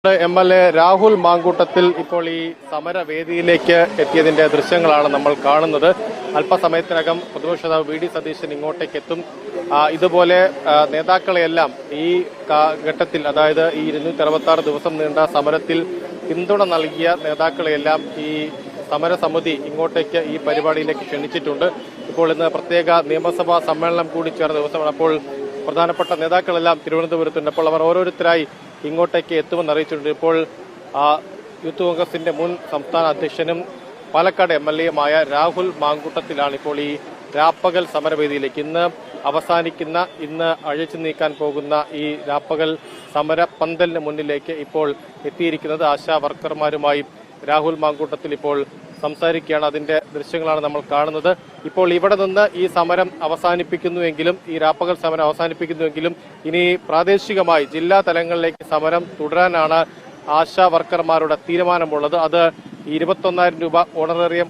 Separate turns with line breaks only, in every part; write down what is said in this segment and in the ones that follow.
MLA Rahul Mamkootathil ഇപ്പോൾ ഈ സമരവേദിയിലേക്ക് എത്തിയതിന്റെ ദൃശ്യങ്ങളാണ് നമ്മൾ കാണുന്നത്. അല്പസമയത്തിനകം പ്രതിപക്ഷ നേതാവ് വി.ഡി. സതീശൻ ഇങ്ങോട്ടേക്ക് എത്തും. ഇതുപോലെ നേതാക്കളെയെല്ലാം ഈ ഘട്ടത്തിൽ, അതായത് ഈ 266 ദിവസം നീണ്ട സമരത്തിൽ പിന്തുണ നൽകിയ നേതാക്കളെയെല്ലാം ഈ സമരസമിതി ഇങ്ങോട്ടേക്ക് ഈ പരിപാടിയിലേക്ക് ക്ഷണിച്ചിട്ടുണ്ട്. ഇപ്പോൾ ഇന്ന് പ്രത്യേക നിയമസഭാ സമ്മേളനം കൂടി ചേർന്ന ദിവസമാണ്. അപ്പോൾ പ്രധാനപ്പെട്ട നേതാക്കളെല്ലാം തിരുവനന്തപുരത്തുണ്ട്. അപ്പോൾ അവർ ഓരോരുത്തരായി ഇങ്ങോട്ടേക്ക് എത്തുമെന്ന് അറിയിച്ചിട്ടുണ്ട്. ഇപ്പോൾ യൂത്ത് കോൺഗ്രസിന്റെ മുൻ സംസ്ഥാന അധ്യക്ഷനും പാലക്കാട് MLA-യുമായ രാഹുൽ മാങ്കൂട്ടത്തിലാണ് ഇപ്പോൾ ഈ രാപ്പകൽ സമരവേദിയിലേക്ക് ഇന്ന് അഴിച്ചു നീക്കാൻ പോകുന്ന ഈ രാപ്പകൽ സമര പന്തലിന് മുന്നിലേക്ക് ഇപ്പോൾ എത്തിയിരിക്കുന്നത്. ആശാ വർക്കർമാരുമായി രാഹുൽ മാങ്കൂട്ടത്തിൽ ഇപ്പോൾ സംസാരിക്കുകയാണ്. അതിന്റെ ദൃശ്യങ്ങളാണ് നമ്മൾ കാണുന്നത്. ഇപ്പോൾ ഇവിടെ നിന്ന് ഈ സമരം അവസാനിപ്പിക്കുന്നുവെങ്കിലും, ഈ രാപ്പകൽ സമരം അവസാനിപ്പിക്കുന്നുവെങ്കിലും ഇനി പ്രാദേശികമായി ജില്ലാ തലങ്ങളിലേക്ക് സമരം തുടരാനാണ് ആശാ വർക്കർമാരുടെ തീരുമാനമുള്ളത്. അത് 21,000 രൂപ ഓണറേറിയം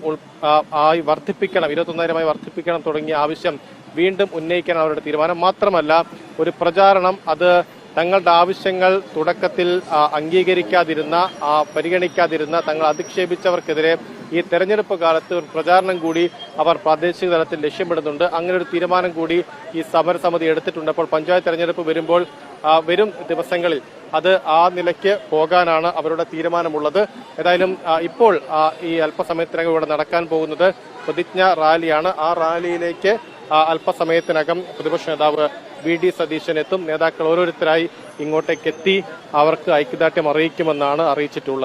ആയി വർദ്ധിപ്പിക്കണം, 21,000 വർദ്ധിപ്പിക്കണം തുടങ്ങിയ ആവശ്യം വീണ്ടും ഉന്നയിക്കാൻ അവരുടെ തീരുമാനം. മാത്രമല്ല, ഒരു പ്രചാരണം, അത് തങ്ങളുടെ ആവശ്യങ്ങൾ തുടക്കത്തിൽ പരിഗണിക്കാതിരുന്ന തങ്ങൾ അധിക്ഷേപിച്ചവർക്കെതിരെ ഈ തെരഞ്ഞെടുപ്പ് കാലത്ത് ഒരു പ്രചാരണം കൂടി അവർ പ്രാദേശിക തലത്തിൽ ലക്ഷ്യമിടുന്നുണ്ട്. അങ്ങനെ ഒരു തീരുമാനം കൂടി ഈ സമരസമിതി എടുത്തിട്ടുണ്ട്. അപ്പോൾ പഞ്ചായത്ത് തെരഞ്ഞെടുപ്പ് വരും ദിവസങ്ങളിൽ അത് ആ നിലയ്ക്ക് പോകാനാണ് അവരുടെ തീരുമാനമുള്ളത്. ഏതായാലും ഇപ്പോൾ ഈ അല്പസമയത്തിനകം ഇവിടെ നടക്കാൻ പോകുന്നത് പ്രതിജ്ഞ റാലിയാണ്. ആ റാലിയിലേക്ക് അല്പസമയത്തിനകം പ്രതിപക്ഷ നേതാവ് വി.ഡി. സതീശൻ എത്തും. നേതാക്കൾ ഓരോരുത്തരായി ഇങ്ങോട്ടേക്ക് എത്തി അവർക്ക് ഐക്യദാർഢ്യം അറിയിക്കുമെന്നാണ് അറിയിച്ചിട്ടുള്ളത്.